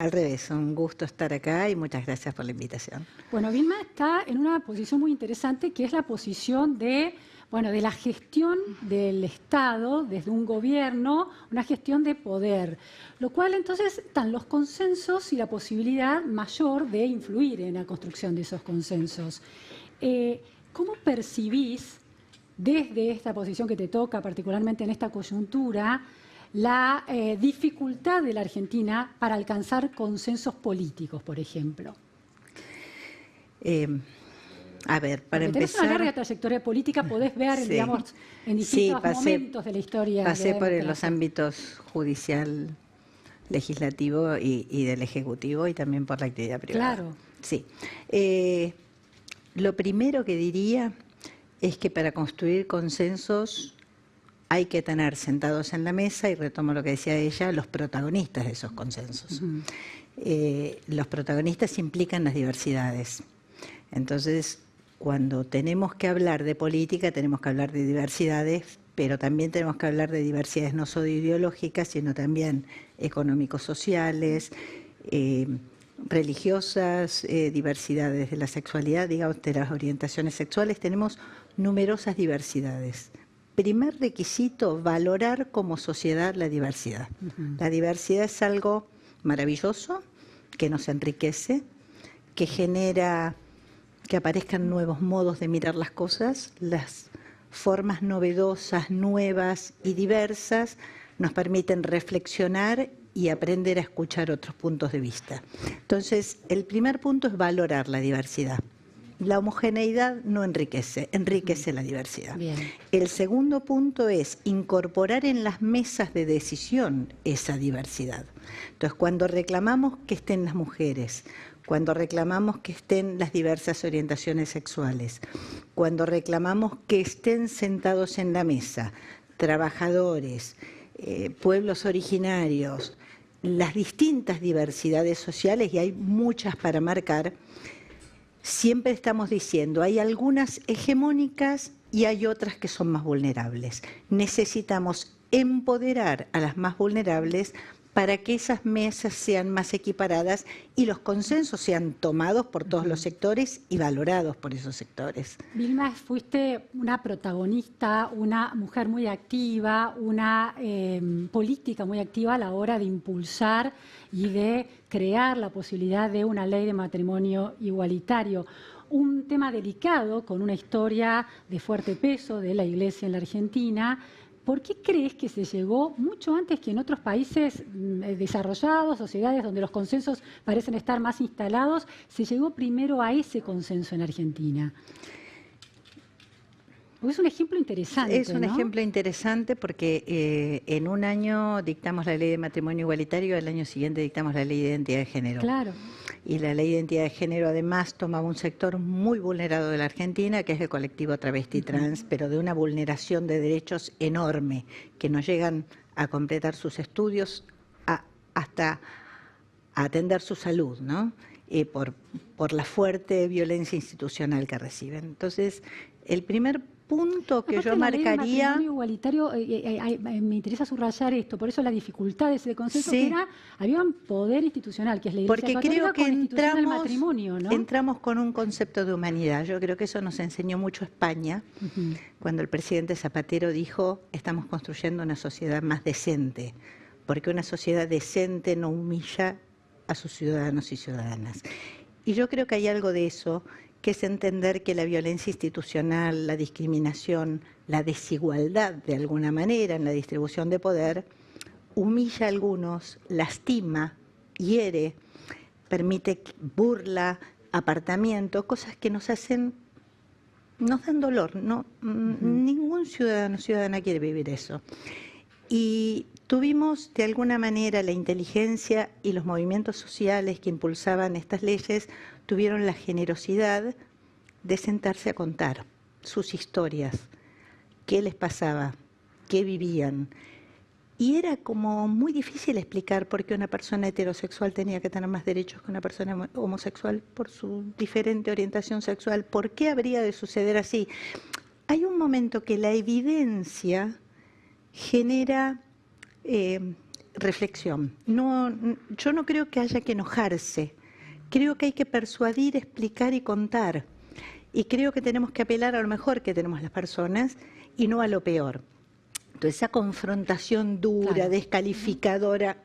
Al revés, un gusto estar acá y muchas gracias por la invitación. Bueno, Vilma está en una posición muy interesante, que es la posición de la gestión del Estado desde un gobierno, una gestión de poder, lo cual entonces están los consensos y la posibilidad mayor de influir en la construcción de esos consensos. ¿Cómo percibís desde esta posición que te toca, particularmente en esta coyuntura, la dificultad de la Argentina para alcanzar consensos políticos, por ejemplo? A ver, para Porque tenés empezar... una larga trayectoria política, podés ver, Sí, digamos, en distintos momentos de la historia. Pasé por los democracia. ámbitos judicial, legislativo y del Ejecutivo y también por la actividad privada. Claro. Sí. Lo primero que diría es que para construir consensos hay que tener sentados en la mesa, y retomo lo que decía ella, los protagonistas de esos consensos. Los protagonistas implican las diversidades. Entonces, cuando tenemos que hablar de política, tenemos que hablar de diversidades, pero también tenemos que hablar de diversidades no solo ideológicas, sino también económico-sociales, religiosas, diversidades de la sexualidad, digamos, de las orientaciones sexuales. Tenemos numerosas diversidades. Primer requisito, valorar como sociedad la diversidad. La diversidad es algo maravilloso, que nos enriquece, que genera que aparezcan nuevos modos de mirar las cosas, las formas novedosas, nuevas y diversas nos permiten reflexionar y aprender a escuchar otros puntos de vista. Entonces, el primer punto es valorar la diversidad. La homogeneidad no enriquece, enriquece la diversidad. Bien. El segundo punto es incorporar en las mesas de decisión esa diversidad. Entonces, cuando reclamamos que estén las mujeres, cuando reclamamos que estén las diversas orientaciones sexuales, cuando reclamamos que estén sentados en la mesa trabajadores, pueblos originarios, las distintas diversidades sociales, y hay muchas para marcar, siempre estamos diciendo, hay algunas hegemónicas y hay otras que son más vulnerables. Necesitamos empoderar a las más vulnerables para que esas mesas sean más equiparadas y los consensos sean tomados por todos los sectores y valorados por esos sectores. Vilma, fuiste una protagonista, una mujer muy activa, una política muy activa a la hora de impulsar y de crear la posibilidad de una ley de matrimonio igualitario. Un tema delicado, con una historia de fuerte peso de la Iglesia en la Argentina. ¿Por qué crees que se llegó mucho antes que en otros países desarrollados, sociedades donde los consensos parecen estar más instalados, se llegó primero a ese consenso en Argentina? Porque es un ejemplo interesante, Es un ¿no? ejemplo interesante porque en un año dictamos la ley de matrimonio igualitario, al año siguiente dictamos la ley de identidad de género. Claro. Y la ley de identidad de género además tomaba un sector muy vulnerado de la Argentina, que es el colectivo travesti trans, pero de una vulneración de derechos enorme, que no llegan a completar sus estudios hasta a atender su salud, ¿no? Por la fuerte violencia institucional que reciben. Entonces, el primer punto que yo marcaría... La ley de matrimonio igualitario, me interesa subrayar esto, por eso la dificultad de ese consenso, Sí. que había un poder institucional, que es la Iglesia Porque Católica, creo que con la institución del matrimonio, ¿no? entramos con un concepto de humanidad. Yo creo que eso nos enseñó mucho España, cuando el presidente Zapatero dijo, estamos construyendo una sociedad más decente, porque una sociedad decente no humilla a sus ciudadanos y ciudadanas. Y yo creo que hay algo de eso, que es entender que la violencia institucional, la discriminación, la desigualdad de alguna manera en la distribución de poder, humilla a algunos, lastima, hiere, permite burla, apartamiento, cosas que nos dan dolor, ¿no? Ningún ciudadano o ciudadana quiere vivir eso. Y tuvimos de alguna manera la inteligencia y los movimientos sociales que impulsaban estas leyes, tuvieron la generosidad de sentarse a contar sus historias, qué les pasaba, qué vivían. Y era como muy difícil explicar por qué una persona heterosexual tenía que tener más derechos que una persona homosexual por su diferente orientación sexual. ¿Por qué habría de suceder así? Hay un momento que la evidencia genera reflexión. No, yo no creo que haya que enojarse. Creo que hay que persuadir, explicar y contar. Y creo que tenemos que apelar a lo mejor que tenemos las personas y no a lo peor. Entonces, esa confrontación dura, claro, descalificadora,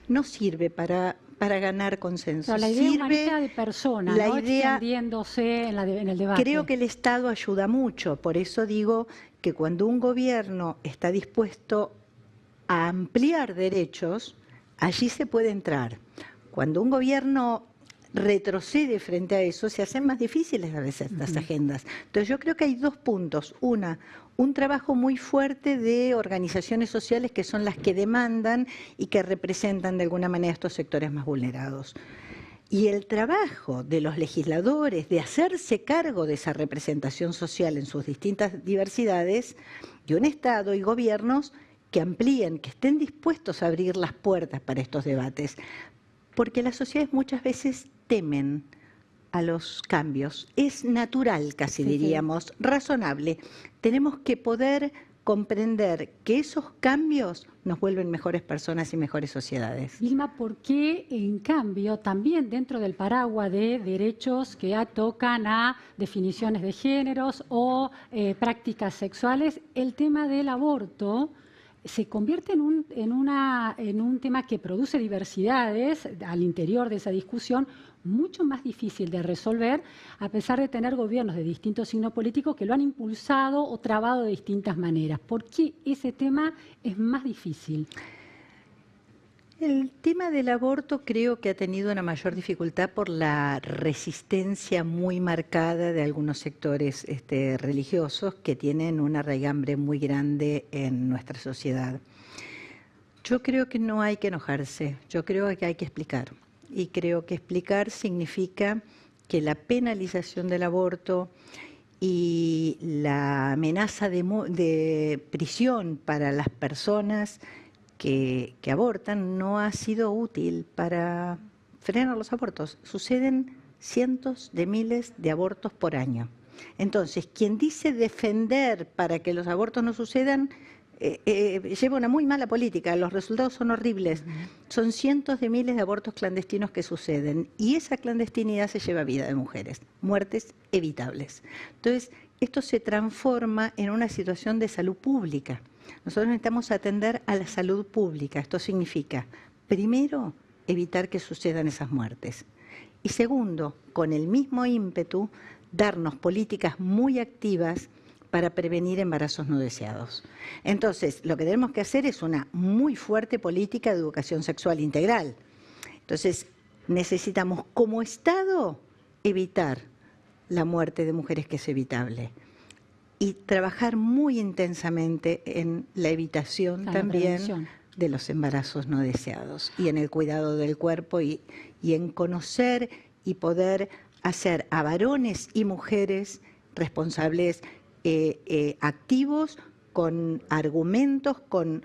no sirve para ganar consenso. pero la idea Sirve humanista de persona, la ¿no? idea, Extendiéndose en el debate. creo que el Estado ayuda mucho, por eso digo que cuando un gobierno está dispuesto a ampliar derechos, allí se puede entrar. Cuando un gobierno retrocede frente a eso, se hacen más difíciles a veces las agendas. Entonces yo creo que hay dos puntos. Una, un trabajo muy fuerte de organizaciones sociales que son las que demandan y que representan de alguna manera estos sectores más vulnerados. Y el trabajo de los legisladores de hacerse cargo de esa representación social en sus distintas diversidades, y un Estado y gobiernos que amplíen, que estén dispuestos a abrir las puertas para estos debates. Porque las sociedades muchas veces temen a los cambios. Es natural, casi diríamos, razonable. Tenemos que poder comprender que esos cambios nos vuelven mejores personas y mejores sociedades. Vilma, ¿por qué, en cambio, también dentro del paraguas de derechos que tocan a definiciones de géneros o prácticas sexuales, el tema del aborto se convierte en un tema que produce diversidades al interior de esa discusión, mucho más difícil de resolver, a pesar de tener gobiernos de distintos signos políticos que lo han impulsado o trabado de distintas maneras? ¿Por qué ese tema es más difícil? El tema del aborto creo que ha tenido una mayor dificultad por la resistencia muy marcada de algunos sectores religiosos que tienen una raigambre muy grande en nuestra sociedad. Yo creo que no hay que enojarse, yo creo que hay que explicar. Y creo que explicar significa que la penalización del aborto y la amenaza de prisión para las personas que abortan no ha sido útil para frenar los abortos. Suceden cientos de miles de abortos por año. Entonces, quien dice defender para que los abortos no sucedan, lleva una muy mala política, los resultados son horribles. Son cientos de miles de abortos clandestinos que suceden y esa clandestinidad se lleva vida de mujeres, muertes evitables. Entonces, esto se transforma en una situación de salud pública. Nosotros necesitamos atender a la salud pública. Esto significa, primero, evitar que sucedan esas muertes. Y segundo, con el mismo ímpetu, darnos políticas muy activas para prevenir embarazos no deseados. Entonces, lo que tenemos que hacer es una muy fuerte política de educación sexual integral. Entonces, necesitamos como Estado evitar la muerte de mujeres, que es evitable, y trabajar muy intensamente en la evitación también de los embarazos no deseados y en el cuidado del cuerpo y en conocer y poder hacer a varones y mujeres responsables activos, con argumentos, con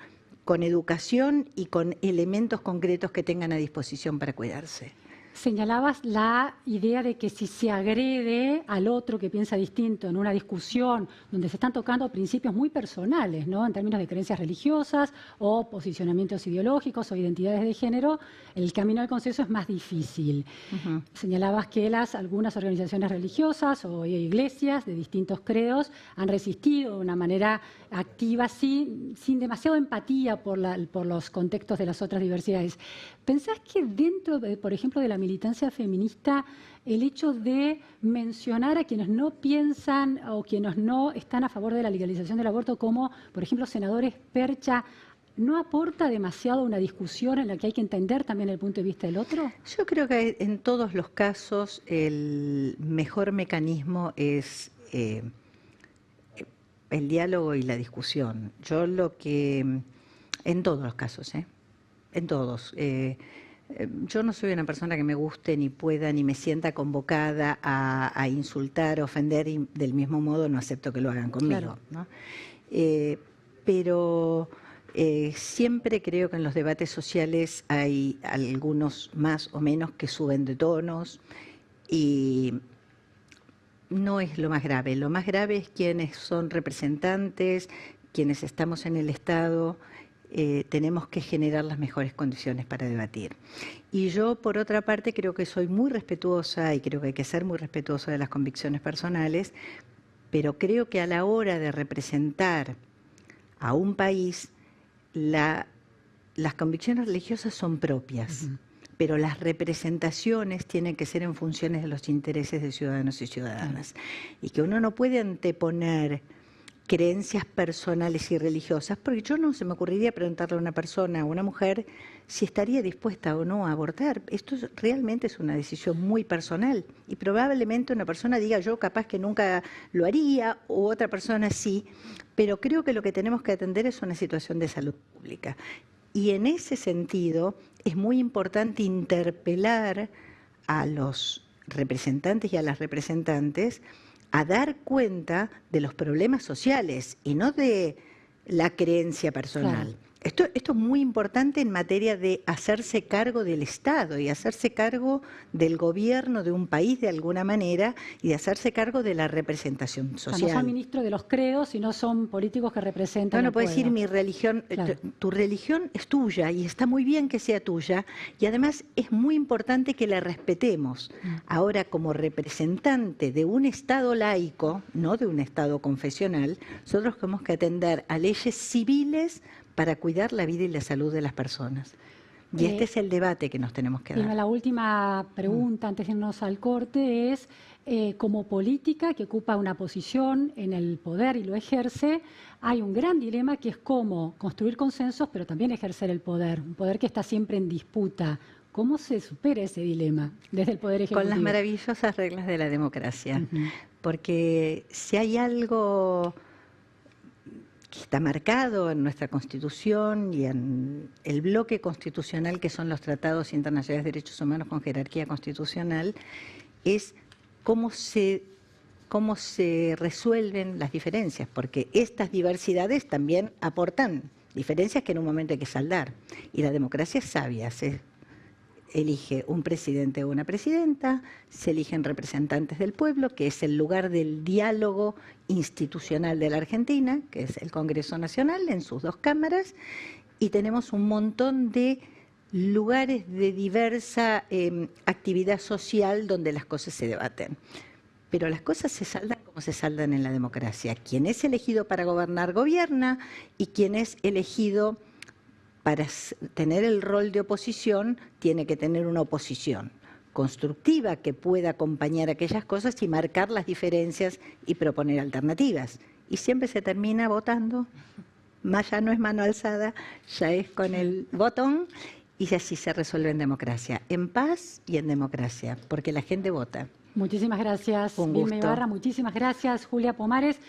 educación y con elementos concretos que tengan a disposición para cuidarse. Señalabas la idea de que si se agrede al otro que piensa distinto en una discusión donde se están tocando principios muy personales, ¿no?, en términos de creencias religiosas o posicionamientos ideológicos o identidades de género, el camino al consenso es más difícil. Señalabas que algunas organizaciones religiosas o iglesias de distintos credos han resistido de una manera activa, sin demasiada empatía por los contextos de las otras diversidades. ¿Pensás que dentro, por ejemplo, de la militancia feminista, el hecho de mencionar a quienes no piensan o quienes no están a favor de la legalización del aborto, como, por ejemplo, senadores percha, no aporta demasiado a una discusión en la que hay que entender también el punto de vista del otro? Yo creo que en todos los casos el mejor mecanismo es el diálogo y la discusión. En todos los casos, en todos. Yo no soy una persona que me guste, ni pueda, ni me sienta convocada a insultar, ofender, y del mismo modo no acepto que lo hagan conmigo, ¿no? Pero siempre creo que en los debates sociales hay algunos más o menos que suben de tonos y no es lo más grave. Lo más grave es quienes son representantes, quienes estamos en el Estado, tenemos que generar las mejores condiciones para debatir. Y yo, por otra parte, creo que soy muy respetuosa y creo que hay que ser muy respetuosa de las convicciones personales, pero creo que a la hora de representar a un país, las convicciones religiosas son propias, pero las representaciones tienen que ser en funciones de los intereses de ciudadanos y ciudadanas. Y que uno no puede anteponer creencias personales y religiosas, porque yo no se me ocurriría preguntarle a una persona, a una mujer, si estaría dispuesta o no a abortar. Esto realmente es una decisión muy personal y probablemente una persona diga yo capaz que nunca lo haría o otra persona sí, pero creo que lo que tenemos que atender es una situación de salud pública. Y en ese sentido es muy importante interpelar a los representantes y a las representantes a dar cuenta de los problemas sociales y no de la creencia personal. Claro. Esto es muy importante en materia de hacerse cargo del Estado y hacerse cargo del gobierno de un país de alguna manera y de hacerse cargo de la representación social. No son ministros de los credos, sino son políticos que representan al pueblo. No puede decir mi religión, claro. Tu religión es tuya y está muy bien que sea tuya y además es muy importante que la respetemos. Ahora, como representante de un Estado laico, no de un Estado confesional, nosotros tenemos que atender a leyes civiles para cuidar la vida y la salud de las personas. Y este es el debate que nos tenemos que dar. Y la última pregunta, antes de irnos al corte, es, como política que ocupa una posición en el poder y lo ejerce, hay un gran dilema que es cómo construir consensos, pero también ejercer el poder, un poder que está siempre en disputa. ¿Cómo se supera ese dilema desde el Poder Ejecutivo? Con las maravillosas reglas de la democracia. Porque si hay algo que está marcado en nuestra Constitución y en el bloque constitucional que son los tratados internacionales de derechos humanos con jerarquía constitucional, es cómo se resuelven las diferencias, porque estas diversidades también aportan diferencias que en un momento hay que saldar. Y la democracia es sabia, se elige un presidente o una presidenta, se eligen representantes del pueblo, que es el lugar del diálogo institucional de la Argentina, que es el Congreso Nacional en sus dos cámaras, y tenemos un montón de lugares de diversa actividad social donde las cosas se debaten. Pero las cosas se saldan como se saldan en la democracia. Quien es elegido para gobernar, gobierna, y quien es elegido para tener el rol de oposición, tiene que tener una oposición constructiva que pueda acompañar aquellas cosas y marcar las diferencias y proponer alternativas. Y siempre se termina votando, más ya no es mano alzada, ya es con el botón, y así se resuelve en democracia, en paz y en democracia, porque la gente vota. Muchísimas gracias, Vilma Ibarra, muchísimas gracias, Julia Pomares.